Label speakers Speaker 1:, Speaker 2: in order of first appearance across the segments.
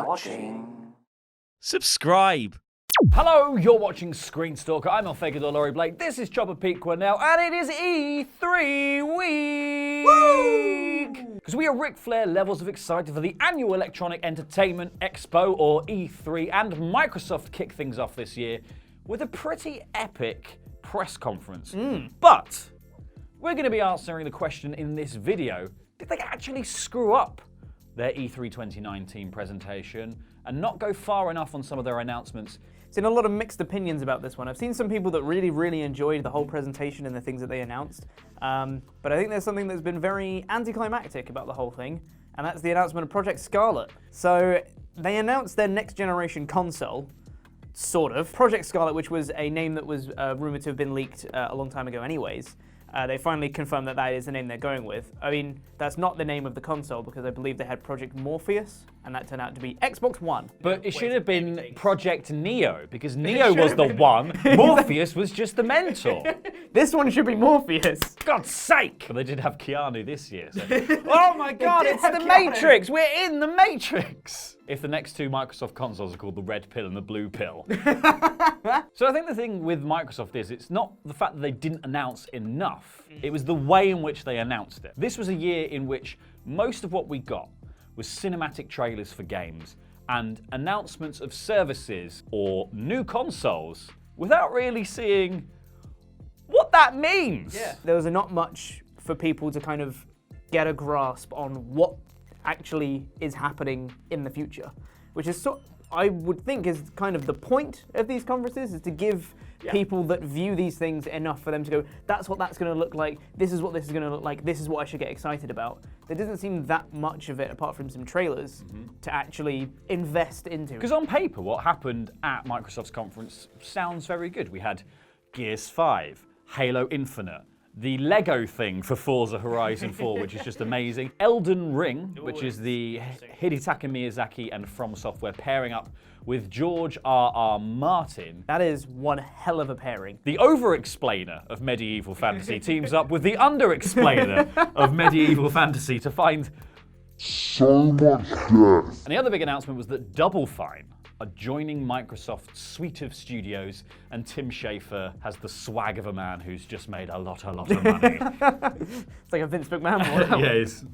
Speaker 1: watching.
Speaker 2: Subscribe.
Speaker 3: Hello, you're watching ScreenStalker. I'm Elfagador Laurie Blake. This is Chopper Pete now, and it is E3 week! Because we are Ric Flair levels of excited for the annual Electronic Entertainment Expo, or E3, and Microsoft kick things off this year with a pretty epic press conference. But we're going to be answering the question in this video, did they actually screw up their E3 2019 presentation and not go far enough on some of their announcements?
Speaker 4: Seen a lot of mixed opinions about this one. I've seen some people that really enjoyed the whole presentation and the things that they announced. But I think there's something that's been very anticlimactic about the whole thing, and that's the announcement of Project Scralett. So they announced their next generation console, sort of. Project Scralett, which was a name that was rumored to have been leaked a long time ago anyways. They finally confirmed that that is the name they're going with. I mean, that's not the name of the console because I believe they had Project Morpheus, and that turned out to be Xbox One.
Speaker 3: But it should have been Project Neo, because Neo was the one, Morpheus was just the mentor.
Speaker 4: This one should be Morpheus.
Speaker 3: God's sake! But they did have Keanu this year, so. Oh my god, it's the Matrix! We're in the Matrix! If the next two Microsoft consoles are called the red pill and the blue pill. So I think the thing with Microsoft is, it's not the fact that they didn't announce enough, it was the way in which they announced it. This was a year in which most of what we got was cinematic trailers for games and announcements of services or new consoles without really seeing what that means.
Speaker 4: Yeah. There was not much for people to kind of get a grasp on what actually is happening in the future, which is I would think is kind of the point of these conferences, is to give people that view these things enough for them to go, that's what that's going to look like, this is what this is going to look like, this is what I should get excited about. There doesn't seem that much of it, apart from some trailers, to actually invest into.
Speaker 3: Because on paper, what happened at Microsoft's conference sounds very good. We had Gears 5, Halo Infinite, the Lego thing for Forza Horizon 4, which is just amazing. Elden Ring, which is the Hidetaka Miyazaki and From Software pairing up with George R.R. Martin.
Speaker 4: That is one hell of a pairing.
Speaker 3: The over-explainer of medieval fantasy teams up with the under-explainer of medieval fantasy to find
Speaker 1: So much death.
Speaker 3: And the other big announcement was that Double Fine are joining Microsoft's suite of studios, and Tim Schafer has the swag of a man who's just made a lot of money.
Speaker 4: It's like a Vince McMahon one.
Speaker 3: Yes.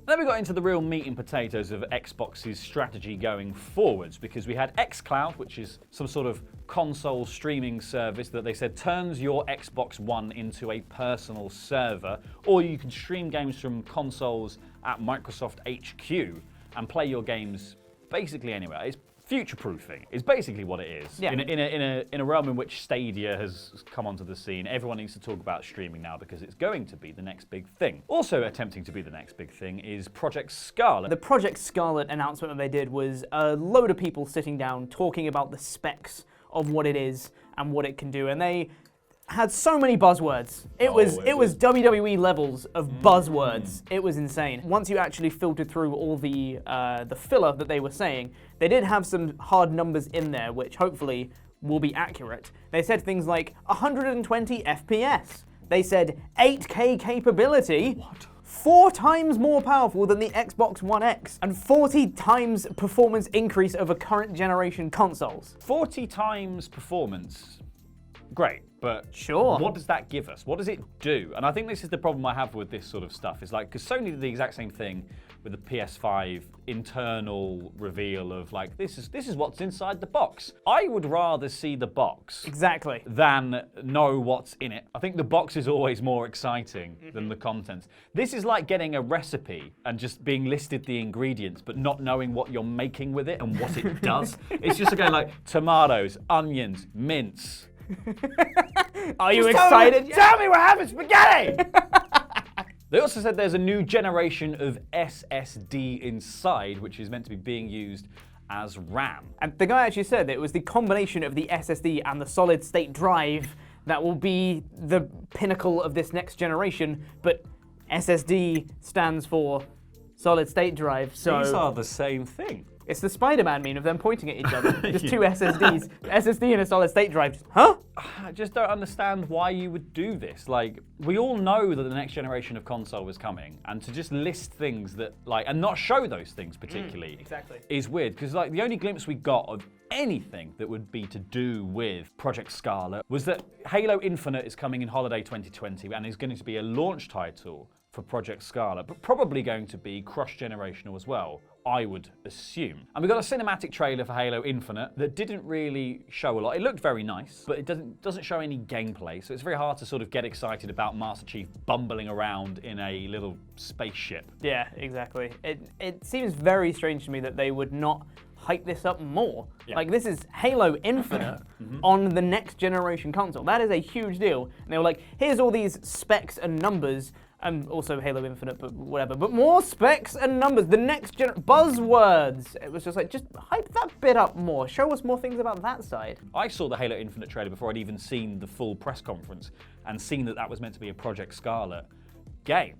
Speaker 3: Then we got into the real meat and potatoes of Xbox's strategy going forwards, because we had xCloud, which is some sort of console streaming service that they said turns your Xbox One into a personal server, or you can stream games from consoles at Microsoft HQ and play your games basically anywhere. It's future-proofing is basically what it is.
Speaker 4: Yeah.
Speaker 3: In a realm in which Stadia has come onto the scene, everyone needs to talk about streaming now because it's going to be the next big thing. Also attempting to be the next big thing is Project Scralett.
Speaker 4: The Project Scralett announcement that they did was a load of people sitting down talking about the specs of what it is and what it can do, and they had so many buzzwords. It was WWE levels of buzzwords. It was insane. Once you actually filtered through all the filler that they were saying, they did have some hard numbers in there, which hopefully will be accurate. They said things like 120 FPS. They said 8K capability.
Speaker 3: What?
Speaker 4: 4 times more powerful than the Xbox One X, and 40 times performance increase over current generation consoles.
Speaker 3: 40 times performance. Great, but
Speaker 4: Sure.
Speaker 3: what does that give us? What does it do? And I think this is the problem I have with this sort of stuff. Is like, because Sony did the exact same thing with the PS5 internal reveal of like, this is what's inside the box. I would rather see the box
Speaker 4: Exactly.
Speaker 3: than know what's in it. I think the box is always more exciting than the contents. This is like getting a recipe and just being listed the ingredients, but not knowing what you're making with it and what it does. It's just again like tomatoes, onions, mince.
Speaker 4: Are you excited?
Speaker 3: Tell me we're having spaghetti! They also said there's a new generation of SSD inside, which is meant to be being used as RAM.
Speaker 4: And the guy actually said that it was the combination of the SSD and the solid state drive that will be the pinnacle of this next generation, but SSD stands for solid state drive, so...
Speaker 3: These are the same thing.
Speaker 4: It's the Spider-Man meme of them pointing at each other. Just two SSDs. SSD and a solid state drive. Just, huh?
Speaker 3: I just don't understand why you would do this. Like, we all know that the next generation of console is coming, and to just list things that, like, and not show those things particularly
Speaker 4: exactly.
Speaker 3: is weird. Because, like, the only glimpse we got of anything that would be to do with Project Scralett was that Halo Infinite is coming in holiday 2020 and is going to be a launch title for Project Scralett, but probably going to be cross-generational as well, I would assume. And we got a cinematic trailer for Halo Infinite that didn't really show a lot. It looked very nice, but it doesn't show any gameplay, so it's very hard to sort of get excited about Master Chief bumbling around in a little spaceship.
Speaker 4: Yeah, exactly. It seems very strange to me that they would not hype this up more.
Speaker 3: Yeah.
Speaker 4: Like, this is Halo Infinite on the next generation console. That is a huge deal. And they were like, here's all these specs and numbers, and also Halo Infinite, but whatever. But more specs and numbers, the next gen buzzwords. It was just like, just hype that bit up more. Show us more things about that side.
Speaker 3: I saw the Halo Infinite trailer before I'd even seen the full press conference and seen that that was meant to be a Project Scralett game.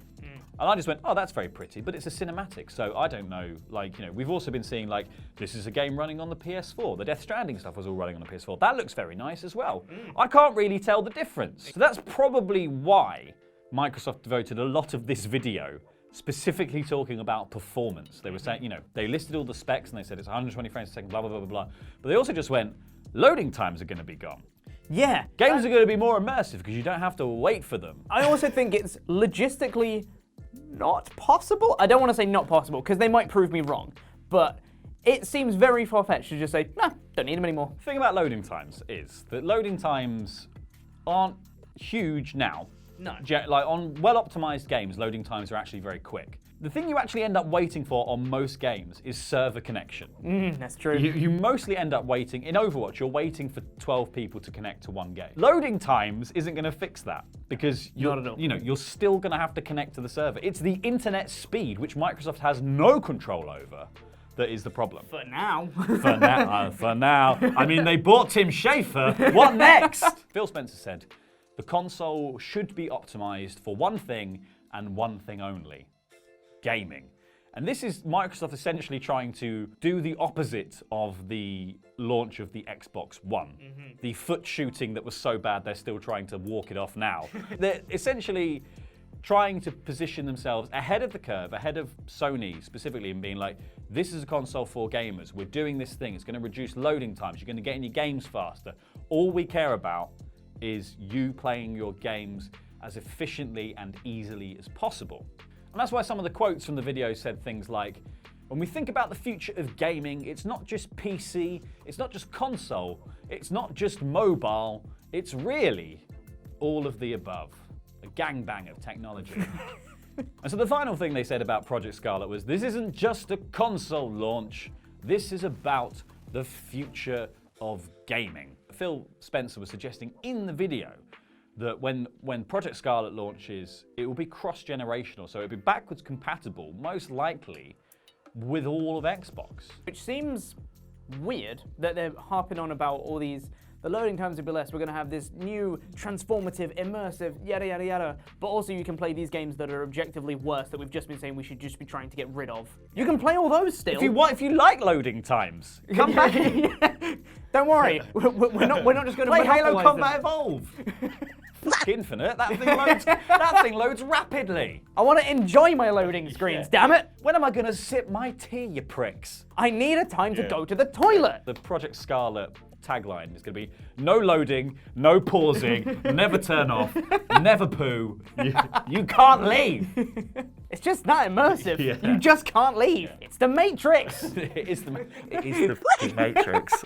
Speaker 3: And I just went, oh, that's very pretty, but it's a cinematic, so I don't know, like, you know, we've also been seeing, like, this is a game running on the PS4. The Death Stranding stuff was all running on the PS4. That looks very nice as well. I can't really tell the difference. So that's probably why Microsoft devoted a lot of this video specifically talking about performance. They were saying, you know, they listed all the specs and they said it's 120 frames a second, blah, blah, blah, blah, blah. But they also just went, loading times are going to be gone.
Speaker 4: Yeah.
Speaker 3: Games are going to be more immersive because you don't have to wait for them.
Speaker 4: I also think it's logistically not possible. I don't want to say not possible, because they might prove me wrong. But it seems very far-fetched to just say, nah, don't need them anymore.
Speaker 3: The thing about loading times is that loading times aren't huge now.
Speaker 4: No.
Speaker 3: Like on well-optimized games, loading times are actually very quick. The thing you actually end up waiting for on most games is server connection.
Speaker 4: That's true.
Speaker 3: You mostly end up waiting, in Overwatch, you're waiting for 12 people to connect to one game. Loading times isn't going to fix that because
Speaker 4: Not at all.
Speaker 3: You know, you're still going to have to connect to the server. It's the internet speed, which Microsoft has no control over, that is the problem.
Speaker 4: For now.
Speaker 3: For now. I mean, they bought Tim Schafer. What next? Phil Spencer said, the console should be optimized for one thing and one thing only. Gaming. And this is Microsoft essentially trying to do the opposite of the launch of the Xbox One. The foot shooting that was so bad they're still trying to walk it off now. They're essentially trying to position themselves ahead of the curve, ahead of Sony specifically, and being like, this is a console for gamers. We're doing this thing. It's going to reduce loading times. You're going to get in your games faster. All we care about is you playing your games as efficiently and easily as possible. And that's why some of the quotes from the video said things like, when we think about the future of gaming, it's not just PC, it's not just console, it's not just mobile, it's really all of the above. A gangbang of technology. And so the final thing they said about Project Scralett was, this isn't just a console launch, this is about the future of gaming. Phil Spencer was suggesting in the video that when Project Scralett launches, it will be cross-generational, so it'll be backwards compatible, most likely, with all of Xbox.
Speaker 4: Which seems weird that they're harping on about all these, the loading times will be less, we're going to have this new transformative, immersive, yada yada yada, but also you can play these games that are objectively worse that we've just been saying we should just be trying to get rid of. You can play all those still.
Speaker 3: If you like loading times, come back.
Speaker 4: Don't worry, we're not just going to
Speaker 3: play Halo
Speaker 4: monopolize
Speaker 3: Combat
Speaker 4: them.
Speaker 3: Evolve. Infinite, that thing loads rapidly.
Speaker 4: I want to enjoy my loading screens, damn it!
Speaker 3: When am I going to sip my tea, you pricks?
Speaker 4: I need a time to go to the toilet.
Speaker 3: The Project Scralett tagline is going to be, no loading, no pausing, never turn off, never poo, you can't leave.
Speaker 4: It's just not immersive.
Speaker 3: Yeah.
Speaker 4: You just can't leave. It's the Matrix.
Speaker 3: It is the fucking Matrix.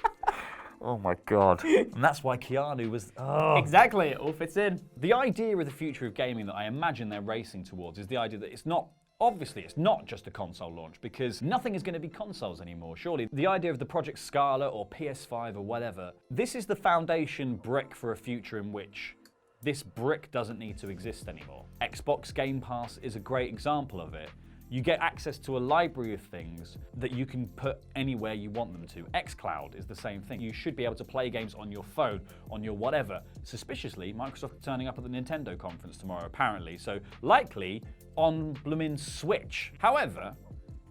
Speaker 3: Oh my God. And that's why Keanu was... Oh.
Speaker 4: Exactly, it all fits in.
Speaker 3: The idea of the future of gaming that I imagine they're racing towards is the idea that it's not, obviously it's not just a console launch, because nothing is going to be consoles anymore, surely. The idea of the Project Scralett or PS5 or whatever, this is the foundation brick for a future in which this brick doesn't need to exist anymore. Xbox Game Pass is a great example of it. You get access to a library of things that you can put anywhere you want them to. xCloud is the same thing. You should be able to play games on your phone, on your whatever. Suspiciously, Microsoft are turning up at the Nintendo conference tomorrow, apparently, so likely on bloomin' Switch. However,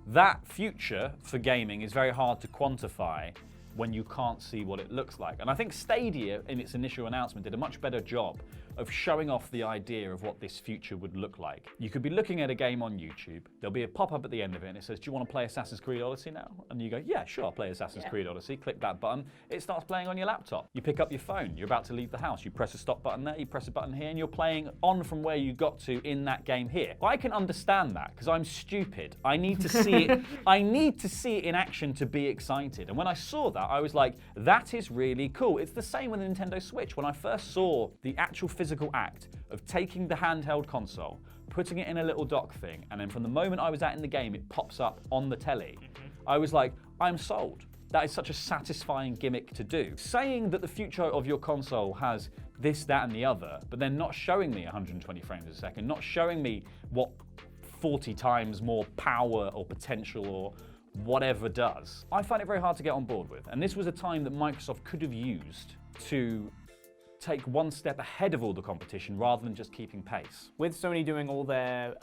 Speaker 3: That future for gaming is very hard to quantify when you can't see what it looks like. And I think Stadia, in its initial announcement, did a much better job of showing off the idea of what this future would look like. You could be looking at a game on YouTube, there'll be a pop-up at the end of it and it says, do you want to play Assassin's Creed Odyssey now? And you go, yeah, sure, I'll play Assassin's Creed Odyssey. Click that button, it starts playing on your laptop. You pick up your phone, you're about to leave the house, you press a stop button there, you press a button here, and you're playing on from where you got to in that game here. I can understand that, because I'm stupid. I need to see it. I need to see it in action to be excited. And when I saw that, I was like, that is really cool. It's the same with the Nintendo Switch. When I first saw the actual physical act of taking the handheld console, putting it in a little dock thing, and then from the moment I was out in the game, it pops up on the telly, I was like, I'm sold. That is such a satisfying gimmick to do. Saying that the future of your console has this, that, and the other, but then not showing me 120 frames a second, not showing me what 40 times more power or potential or whatever does, I find it very hard to get on board with. And this was a time that Microsoft could have used to take one step ahead of all the competition rather than just keeping pace.
Speaker 4: With Sony doing all their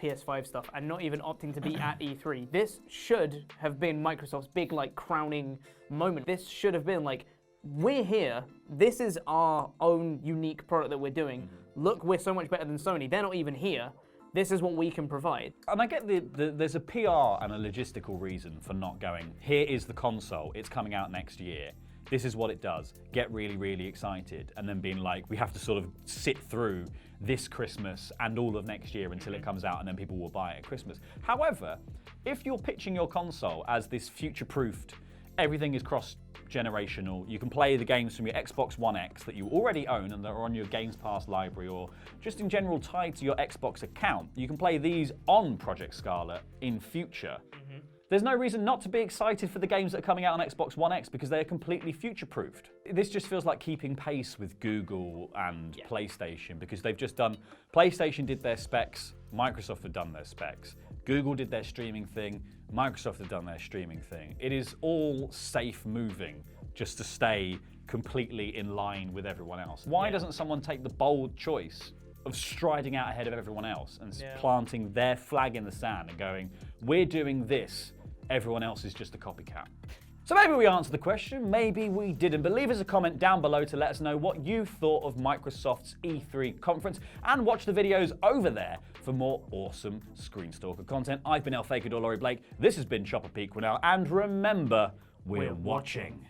Speaker 4: PS5 stuff and not even opting to be at E3, this should have been Microsoft's big, like, crowning moment. This should have been like, we're here, this is our own unique product that we're doing. Look, we're so much better than Sony. They're not even here. This is what we can provide.
Speaker 3: And I get there's a PR and a logistical reason for not going, here is the console, it's coming out next year. This is what it does. Get really, really excited. And then being like, we have to sort of sit through this Christmas and all of next year until it comes out and then people will buy it at Christmas. However, if you're pitching your console as this future-proofed, everything is cross-generational, you can play the games from your Xbox One X that you already own and that are on your Games Pass library or just in general tied to your Xbox account, you can play these on Project Scralett in future. There's no reason not to be excited for the games that are coming out on Xbox One X because they are completely future-proofed. This just feels like keeping pace with Google and PlayStation because they've just done, PlayStation did their specs, Microsoft have done their specs. Google did their streaming thing, Microsoft have done their streaming thing. It is all safe moving just to stay completely in line with everyone else. Why doesn't someone take the bold choice of striding out ahead of everyone else and planting their flag in the sand and going, we're doing this, everyone else is just a copycat? So maybe we answered the question, maybe we didn't, but leave us a comment down below to let us know what you thought of Microsoft's E3 conference and watch the videos over there for more awesome ScreenStalker content. I've been Elfakador Laurie Blake, this has been Chopper Peak now, and remember, we're watching.